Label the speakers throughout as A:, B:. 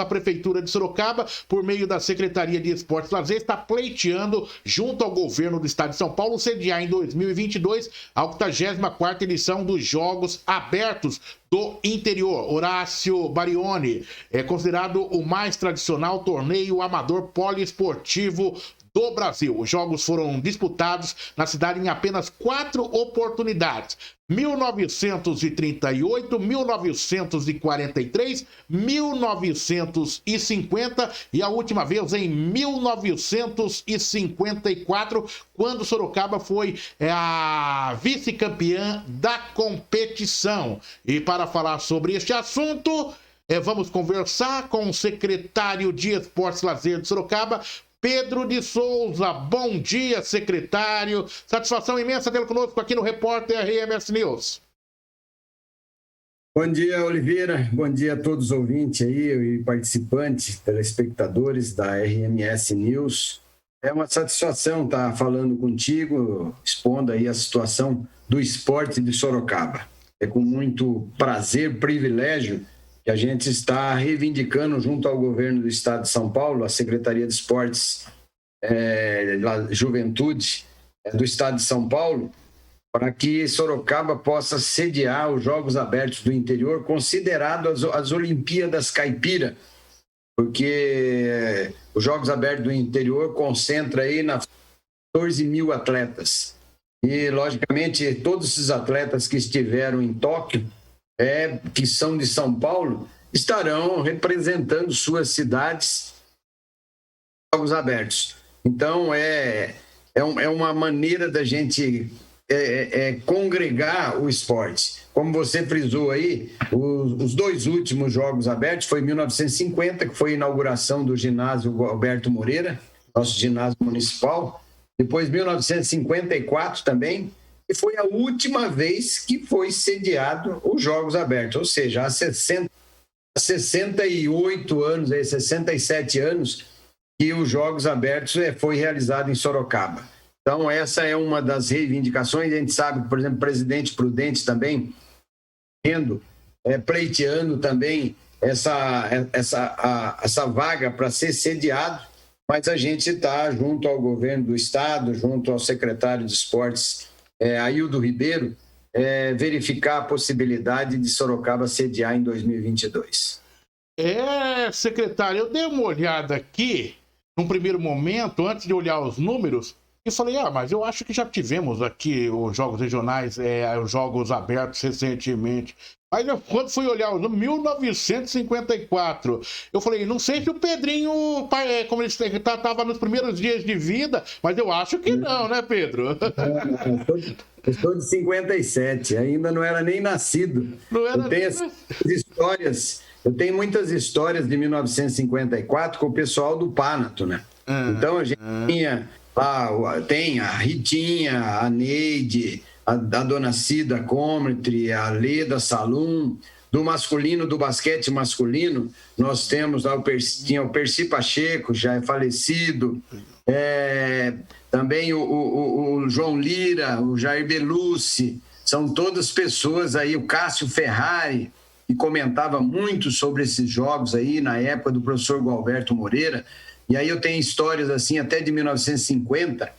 A: A Prefeitura de Sorocaba, por meio da Secretaria de Esportes e Lazer, está pleiteando, junto ao governo do Estado de São Paulo, sediar em 2022 a 84ª edição dos Jogos Abertos do Interior. Horácio Barioni é considerado o mais tradicional torneio amador poliesportivo do Brasil. Os jogos foram disputados na cidade em apenas 4 oportunidades: 1938, 1943, 1950 e a última vez em 1954, quando Sorocaba foi a vice-campeã da competição. E para falar sobre este assunto, vamos conversar com o secretário de Esportes e Lazer de Sorocaba, Pedro de Souza. Bom dia, secretário. Satisfação imensa tê-lo conosco aqui no Repórter RMS News.
B: Bom dia, Oliveira. Bom dia a todos os ouvintes aí e participantes, telespectadores da RMS News. É uma satisfação estar falando contigo, expondo aí a situação do esporte de Sorocaba. É com muito prazer, privilégio, que a gente está reivindicando junto ao governo do Estado de São Paulo, a Secretaria de Esportes e Juventude do Estado de São Paulo, para que Sorocaba possa sediar os Jogos Abertos do Interior, considerado as Olimpíadas Caipira, porque os Jogos Abertos do Interior concentra aí 14 mil atletas. E, logicamente, todos esses atletas que estiveram em Tóquio, que são de São Paulo, estarão representando suas cidades nos Jogos Abertos. Então, é uma maneira da gente congregar o esporte. Como você frisou aí, os 2 últimos Jogos Abertos foi em 1950, que foi a inauguração do ginásio Alberto Moreira, nosso ginásio municipal. Depois, 1954 também, e foi a última vez que foi sediado os Jogos Abertos, ou seja, há 68 anos, 67 anos, que os Jogos Abertos foi realizado em Sorocaba. Então, essa é uma das reivindicações. A gente sabe que, por exemplo, o presidente Prudente também pleiteando também essa vaga para ser sediado, mas a gente está junto ao governo do Estado, junto ao secretário de Esportes, Aildo Ribeiro, verificar a possibilidade de Sorocaba sediar em 2022.
A: Secretário, eu dei uma olhada aqui, num primeiro momento, antes de olhar os números, e falei, mas eu acho que já tivemos aqui os Jogos Regionais, os Jogos Abertos recentemente. Mas quando fui olhar os números, 1954, eu falei, não sei se o Pedrinho, como ele estava nos primeiros dias de vida, mas eu acho que não, né, Pedro?
B: Eu sou de 57, ainda não era nem nascido. Eu tenho muitas histórias de 1954 com o pessoal do Panato, né? Então a gente tem a Ritinha, a Neide, a dona Cida Comritri, a Leda Salum. Do masculino, do basquete masculino, nós temos lá tinha o Percy Pacheco, já é falecido, também o João Lira, o Jair Belucci, são todas pessoas aí, o Cássio Ferrari, que comentava muito sobre esses jogos aí na época do professor Gualberto Moreira. E aí eu tenho histórias assim até de 1950,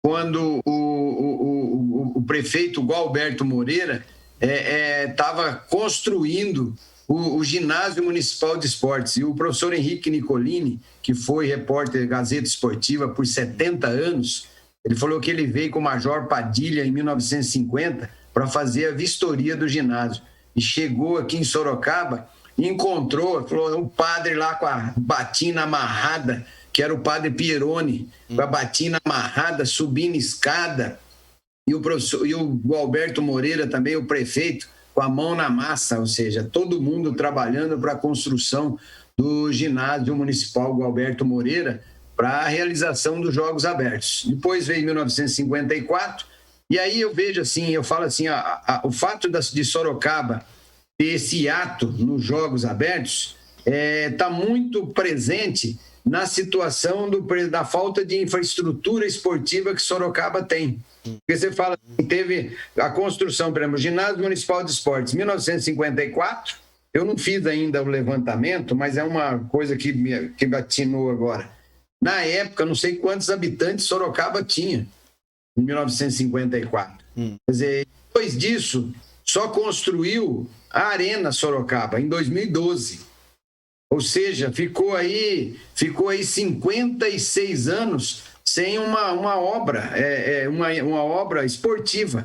B: quando o prefeito Gualberto Moreira estava construindo o ginásio municipal de esportes, e o professor Henrique Nicolini, que foi repórter Gazeta Esportiva por 70 anos, ele falou que ele veio com o Major Padilha em 1950 para fazer a vistoria do ginásio, e chegou aqui em Sorocaba e encontrou, falou, um padre lá com a batina amarrada, que era o padre Pieroni, com a batina amarrada, subindo escada, e o Gualberto Moreira também, o prefeito, com a mão na massa, ou seja, todo mundo trabalhando para a construção do ginásio municipal Gualberto Moreira para a realização dos Jogos Abertos. Depois veio 1954, e aí eu vejo assim, eu falo assim, o fato de Sorocaba ter esse ato nos Jogos Abertos está muito presente na situação da falta de infraestrutura esportiva que Sorocaba tem. Porque você fala, teve a construção, por exemplo, o Ginásio Municipal de Esportes, em 1954, eu não fiz ainda o levantamento, mas é uma coisa que me atinou agora. Na época, não sei quantos habitantes Sorocaba tinha, em 1954. Quer dizer, depois disso, só construiu a Arena Sorocaba, em 2012. Ou seja, ficou aí 56 anos sem uma obra, uma obra esportiva.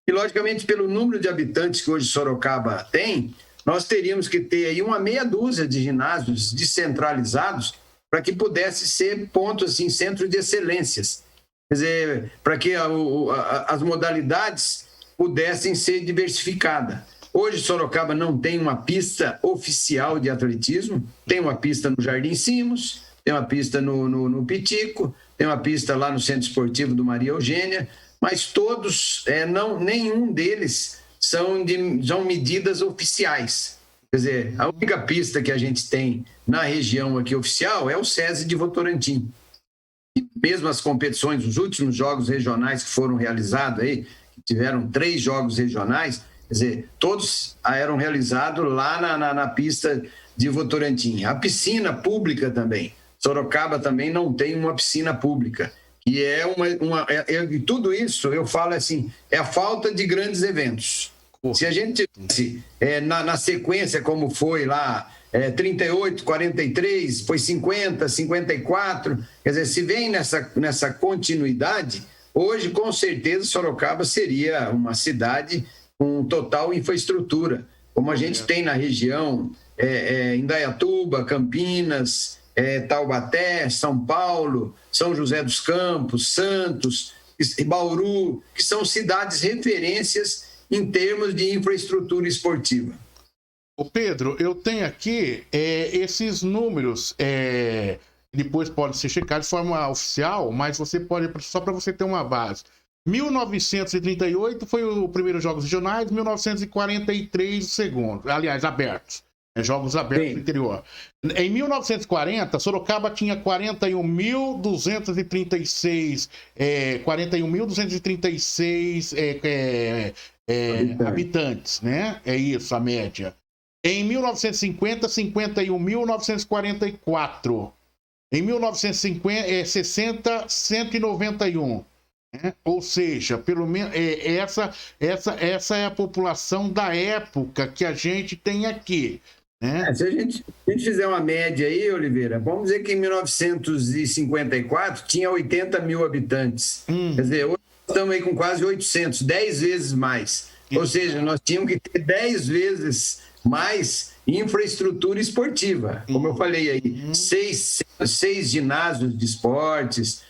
B: E, logicamente, pelo número de habitantes que hoje Sorocaba tem, nós teríamos que ter aí uma meia dúzia de ginásios descentralizados para que pudesse ser ponto, assim, centro de excelências. Quer dizer, para que as modalidades pudessem ser diversificadas. Hoje, Sorocaba não tem uma pista oficial de atletismo, tem uma pista no Jardim Simos, tem uma pista no Pitico, tem uma pista lá no Centro Esportivo do Maria Eugênia, mas todos, nenhum deles são medidas oficiais. Quer dizer, a única pista que a gente tem na região aqui oficial é o SESI de Votorantim. E mesmo as competições, os últimos jogos regionais que foram realizados aí, tiveram 3 jogos regionais, quer dizer, todos eram realizados lá na pista de Votorantim. A piscina pública também. Sorocaba também não tem uma piscina pública. E e tudo isso, eu falo assim, é a falta de grandes eventos. Se a gente tivesse na sequência como foi lá, 38, 43, foi 50, 54, quer dizer, se vem nessa continuidade, hoje com certeza Sorocaba seria uma cidade com total infraestrutura, como a gente tem na região, Indaiatuba, Campinas, Taubaté, São Paulo, São José dos Campos, Santos, Bauru, que são cidades referências em termos de infraestrutura esportiva.
A: Ô Pedro, eu tenho aqui esses números, depois pode ser checado de forma oficial, mas você pode, só para você ter uma base. 1938 foi o primeiro Jogos Regionais, 1943 o segundo, aliás, abertos. Jogos abertos no interior. Em 1940, Sorocaba tinha 41.236 habitantes, né? É isso, a média. Em 1950, 51.944. Em 1960, 191. Né? Ou seja, pelo menos essa é a população da época que a gente tem aqui. Né?
B: Se a gente fizer uma média aí, Oliveira, vamos dizer que em 1954 tinha 80 mil habitantes. Quer dizer, hoje estamos aí com quase 800, 10 vezes mais. Ou seja, nós tínhamos que ter 10 vezes mais infraestrutura esportiva. Como eu falei aí, 6 ginásios de esportes,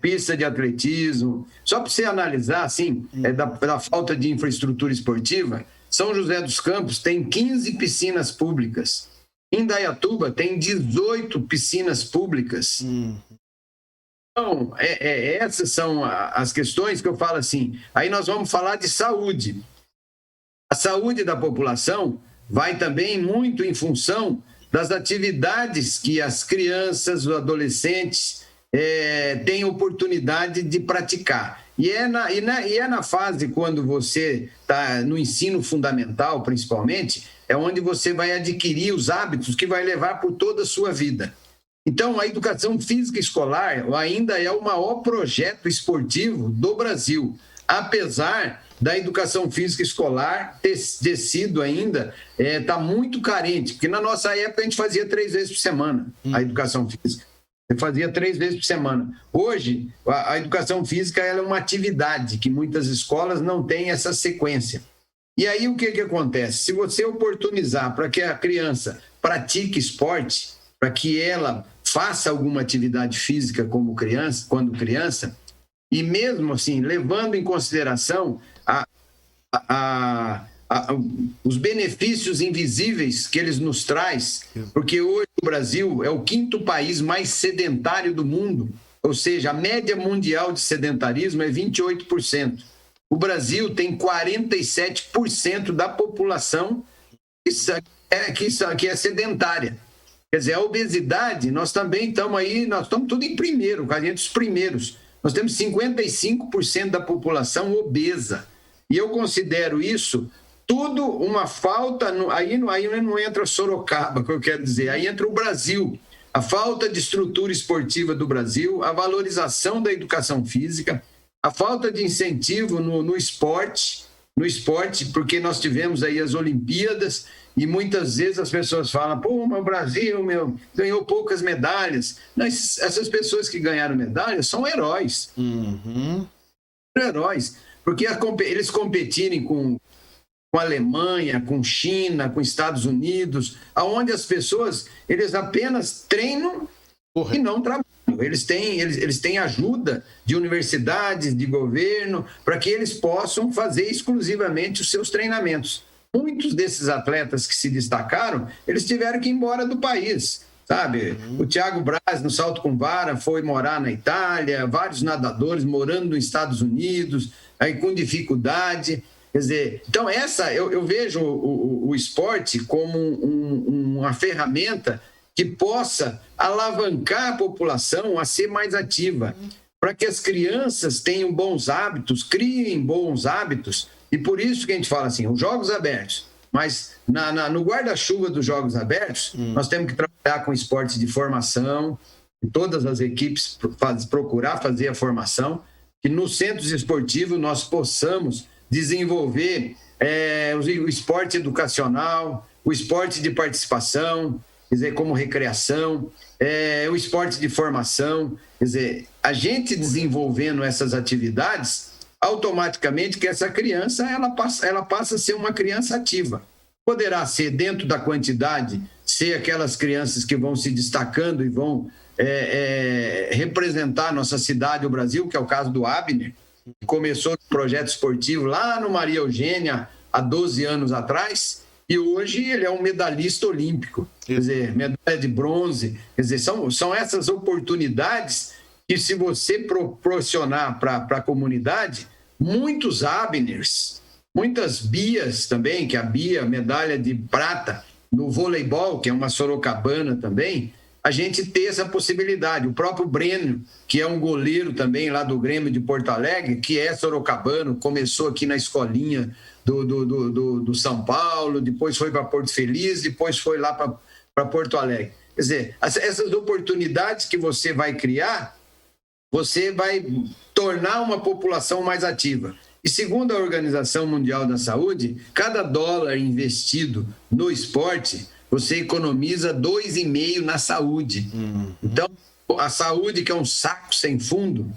B: pista de atletismo. Só para você analisar, assim, da falta de infraestrutura esportiva, São José dos Campos tem 15 piscinas públicas. Indaiatuba tem 18 piscinas públicas. Então, essas são as questões que eu falo assim. Aí nós vamos falar de saúde. A saúde da população vai também muito em função das atividades que as crianças, os adolescentes têm oportunidade de praticar. E é na fase quando você está no ensino fundamental, principalmente, é onde você vai adquirir os hábitos que vai levar por toda a sua vida. Então, a educação física escolar ainda é o maior projeto esportivo do Brasil, apesar da educação física escolar ter sido ainda, está muito carente, porque na nossa época a gente fazia 3 vezes por semana a educação física. Você fazia 3 vezes por semana. Hoje, a educação física ela é uma atividade que muitas escolas não têm essa sequência. E aí o que acontece? Se você oportunizar para que a criança pratique esporte, para que ela faça alguma atividade física quando criança, e mesmo assim, levando em consideração os benefícios invisíveis que eles nos traz, porque hoje o Brasil é o 5º país mais sedentário do mundo, ou seja, a média mundial de sedentarismo é 28%. O Brasil tem 47% da população que é sedentária. Quer dizer, a obesidade, nós também estamos aí, nós estamos tudo em primeiro, com a gente dos primeiros. Nós temos 55% da população obesa. E eu considero isso tudo uma falta, aí não entra Sorocaba, que eu quero dizer, aí entra o Brasil. A falta de estrutura esportiva do Brasil, a valorização da educação física, a falta de incentivo no esporte, porque nós tivemos aí as Olimpíadas e muitas vezes as pessoas falam, pô, mas o Brasil, ganhou poucas medalhas. Não, essas pessoas que ganharam medalhas são heróis. Heróis, porque eles competirem com a Alemanha, com China, com Estados Unidos, aonde as pessoas, eles apenas treinam e não trabalham. Eles têm ajuda de universidades, de governo, para que eles possam fazer exclusivamente os seus treinamentos. Muitos desses atletas que se destacaram, eles tiveram que ir embora do país, sabe? O Thiago Braz, no salto com vara, foi morar na Itália, vários nadadores morando nos Estados Unidos, aí com dificuldade. Quer dizer, então eu vejo o esporte como uma ferramenta que possa alavancar a população a ser mais ativa, para que as crianças tenham bons hábitos, criem bons hábitos, e por isso que a gente fala assim, os Jogos Abertos, mas no guarda-chuva dos Jogos Abertos, nós temos que trabalhar com esportes de formação, e todas as equipes procurar fazer a formação, que nos centros esportivos nós possamos desenvolver o esporte educacional, o esporte de participação, quer dizer, como recreação, o esporte de formação. Quer dizer, a gente desenvolvendo essas atividades, automaticamente que essa criança ela passa a ser uma criança ativa. Poderá ser, dentro da quantidade, ser aquelas crianças que vão se destacando e vão representar a nossa cidade, o Brasil, que é o caso do Abner, que começou no projeto esportivo lá no Maria Eugênia há 12 anos atrás, e hoje ele é um medalhista olímpico, quer dizer, medalha de bronze. Quer dizer, são essas oportunidades que, se você proporcionar para a comunidade, muitos Abners, muitas Bias também, que a Bia, medalha de prata no voleibol, que é uma sorocabana também, a gente ter essa possibilidade. O próprio Breno, que é um goleiro também lá do Grêmio de Porto Alegre, que é sorocabano, começou aqui na escolinha do São Paulo, depois foi para Porto Feliz, depois foi lá para Porto Alegre. Quer dizer, essas oportunidades que você vai criar, você vai tornar uma população mais ativa. E segundo a Organização Mundial da Saúde, cada dólar investido no esporte, você economiza 2,5 na saúde. Então, a saúde, que é um saco sem fundo,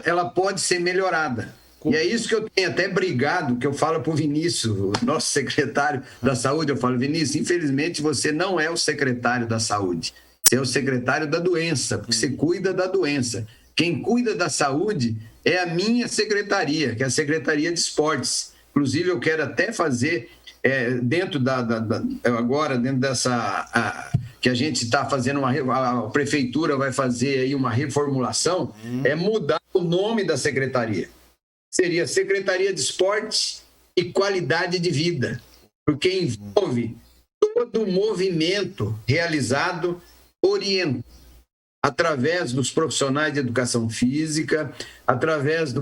B: ela pode ser melhorada. E é isso que eu tenho até brigado, que eu falo para o Vinícius, o nosso secretário da Saúde. Eu falo, Vinícius, infelizmente você não é o secretário da Saúde. Você é o secretário da doença, porque você cuida da doença. Quem cuida da saúde é a minha secretaria, que é a Secretaria de Esportes. Inclusive, eu quero até fazer... dentro agora, dentro dessa... que a gente está fazendo a prefeitura vai fazer aí uma reformulação, é mudar o nome da secretaria. Seria Secretaria de Esporte e Qualidade de Vida, porque envolve todo o movimento realizado, orientado através dos profissionais de educação física,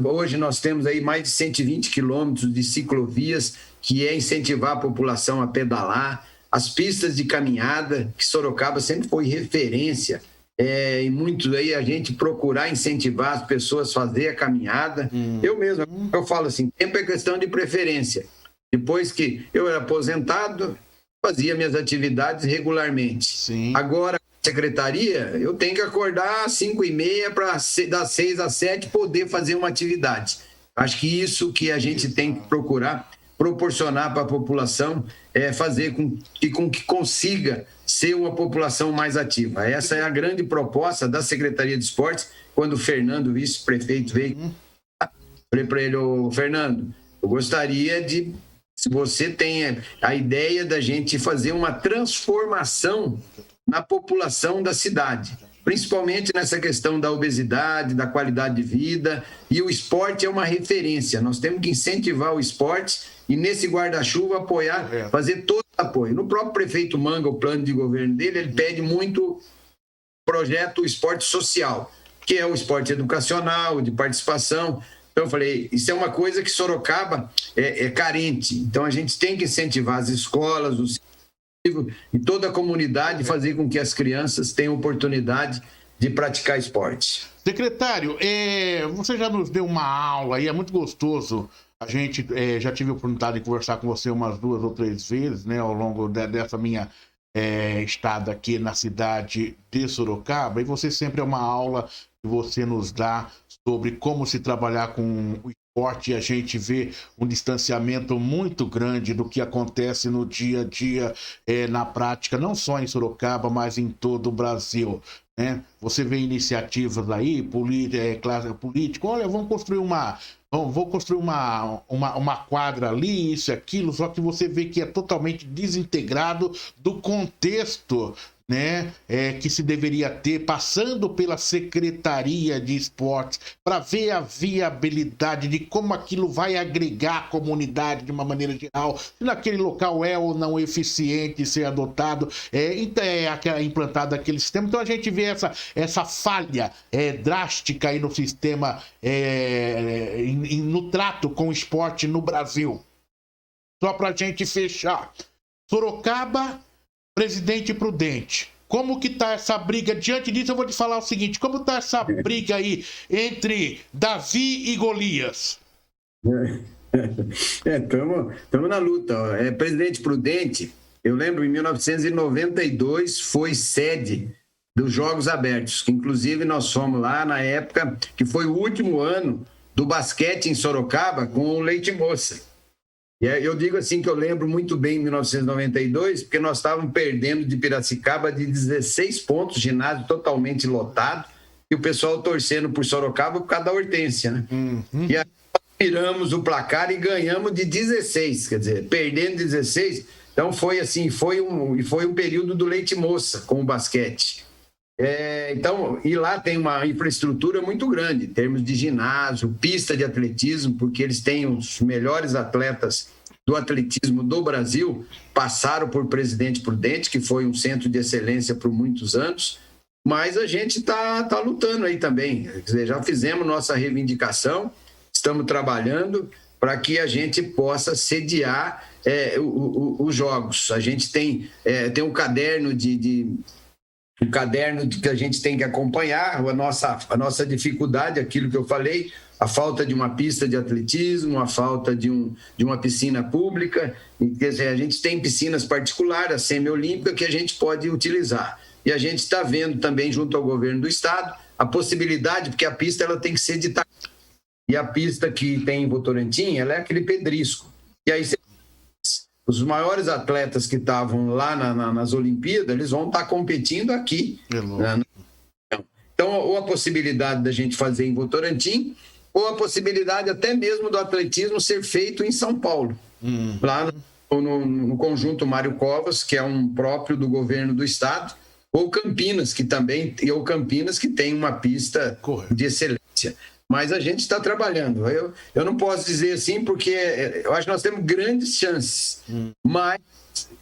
B: hoje nós temos aí mais de 120 quilômetros de ciclovias, que é incentivar a população a pedalar, as pistas de caminhada, que Sorocaba sempre foi referência, e muito aí a gente procurar incentivar as pessoas a fazer a caminhada. Eu mesmo, eu falo assim, tempo é questão de preferência. Depois que eu era aposentado, fazia minhas atividades regularmente.
A: Sim.
B: Agora, secretaria, eu tenho que acordar às 5h30 para das 6 às 7 poder fazer uma atividade. Acho que isso que a gente tem que procurar proporcionar para a população, fazer com que consiga ser uma população mais ativa. Essa é a grande proposta da Secretaria de Esportes. Quando o Fernando, vice-prefeito, veio, falei para ele, Fernando, eu gostaria de, se você tem a ideia da gente fazer uma transformação na população da cidade, principalmente nessa questão da obesidade, da qualidade de vida, e o esporte é uma referência. Nós temos que incentivar o esporte e, nesse guarda-chuva, apoiar, fazer todo o apoio. No próprio prefeito Manga, o plano de governo dele, ele pede muito projeto esporte social, que é o esporte educacional, de participação, Então eu falei, isso é uma coisa que Sorocaba é carente. Então a gente tem que incentivar as escolas, os e toda a comunidade, fazer com que as crianças tenham oportunidade de praticar esporte.
A: Secretário, você já nos deu uma aula e é muito gostoso. A gente já tive a oportunidade de conversar com você umas 2 ou 3 vezes, né, ao longo dessa minha estada aqui na cidade de Sorocaba, e você sempre é uma aula que você nos dá sobre como se trabalhar com o esporte, e a gente vê um distanciamento muito grande do que acontece no dia a dia, na prática, não só em Sorocaba, mas em todo o Brasil. Né? Você vê iniciativas aí, classe política, olha, vamos construir vou construir uma quadra ali, isso e aquilo, só que você vê que é totalmente desintegrado do contexto, né, que se deveria ter, passando pela Secretaria de Esportes, para ver a viabilidade de como aquilo vai agregar a comunidade de uma maneira geral, se naquele local é ou não eficiente ser adotado, implantado aquele sistema. Então a gente vê essa falha drástica aí no sistema, no trato com o esporte no Brasil. Só para a gente fechar, Sorocaba, Presidente Prudente, como que tá essa briga? Diante disso, eu vou te falar o seguinte, como tá essa briga aí entre Davi e Golias?
B: Estamos na luta. Presidente Prudente, eu lembro, em 1992, foi sede dos Jogos Abertos, que inclusive nós fomos lá na época que foi o último ano do basquete em Sorocaba com o Leite Moça. E eu digo assim que eu lembro muito bem em 1992, porque nós estávamos perdendo de Piracicaba de 16 pontos, ginásio totalmente lotado, e o pessoal torcendo por Sorocaba por causa da Hortência, né?
A: Uhum.
B: E aí nós viramos o placar e ganhamos de 16, quer dizer, perdendo de 16. Então foi assim, foi um período do Leite Moça com o basquete. E lá tem uma infraestrutura muito grande, em termos de ginásio, pista de atletismo, porque eles têm os melhores atletas do atletismo do Brasil, passaram por Presidente Prudente, que foi um centro de excelência por muitos anos, mas a gente está lutando aí também. Quer dizer, já fizemos nossa reivindicação, estamos trabalhando para que a gente possa sediar os jogos. A gente tem um caderno que a gente tem que acompanhar, a nossa dificuldade, aquilo que eu falei, a falta de uma pista de atletismo, a falta de uma piscina pública. Quer dizer, a gente tem piscinas particulares, a semiolímpica, que a gente pode utilizar. E a gente está vendo também, junto ao governo do estado, a possibilidade, porque a pista ela tem que ser de taco. E a pista que tem em Votorantim, ela é aquele pedrisco. E aí os maiores atletas que estavam lá nas Olimpíadas, eles vão estar competindo aqui. Né? Então, ou a possibilidade da gente fazer em Votorantim, ou a possibilidade até mesmo do atletismo ser feito em São Paulo. Lá no conjunto Mário Covas, que é um próprio do governo do estado, ou Campinas, que tem uma pista de excelência. Mas a gente está trabalhando. Eu não posso dizer assim, porque eu acho que nós temos grandes chances. Mas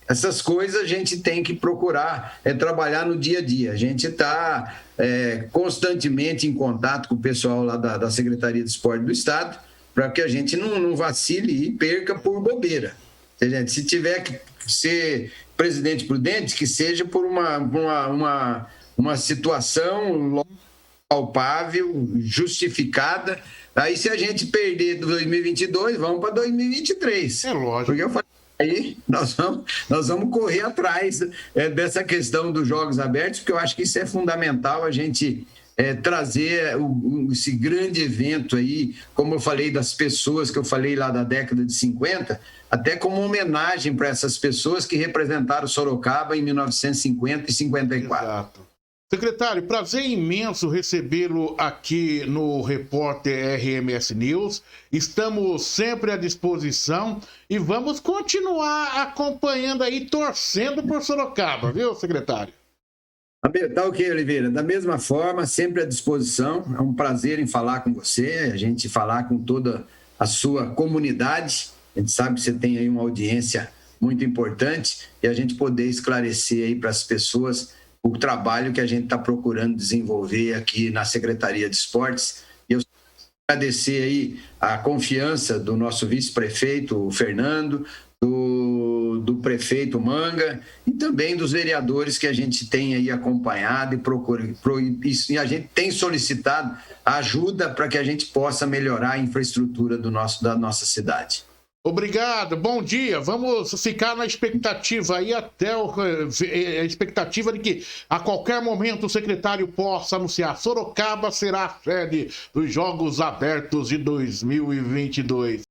B: essas coisas a gente tem que procurar trabalhar no dia a dia. A gente está constantemente em contato com o pessoal lá da Secretaria de Esporte do Estado, para que a gente não vacile e perca por bobeira. Se tiver que ser Presidente Prudente, que seja por uma situação palpável, justificada. Aí, se a gente perder 2022, vamos para 2023.
A: É lógico.
B: Porque eu falei, aí nós vamos correr atrás dessa questão dos Jogos Abertos, porque eu acho que isso é fundamental, a gente trazer esse grande evento aí, como eu falei das pessoas que eu falei lá da década de 50, até como homenagem para essas pessoas que representaram Sorocaba em 1950 e 54.
A: Exato. Secretário, prazer imenso recebê-lo aqui no Repórter RMS News. Estamos sempre à disposição e vamos continuar acompanhando aí, torcendo por Sorocaba, viu, secretário?
B: Tá ok, Oliveira. Da mesma forma, sempre à disposição. É um prazer em falar com você, a gente falar com toda a sua comunidade. A gente sabe que você tem aí uma audiência muito importante e a gente poder esclarecer aí para as pessoas o trabalho que a gente está procurando desenvolver aqui na Secretaria de Esportes. E eu Agradecer aí a confiança do nosso vice-prefeito, o Fernando, do prefeito Manga e também dos vereadores que a gente tem aí acompanhado e a gente tem solicitado ajuda para que a gente possa melhorar a infraestrutura da nossa cidade.
A: Obrigado, bom dia. Vamos ficar na expectativa aí a expectativa de que a qualquer momento o secretário possa anunciar: Sorocaba será a sede dos Jogos Abertos de 2022.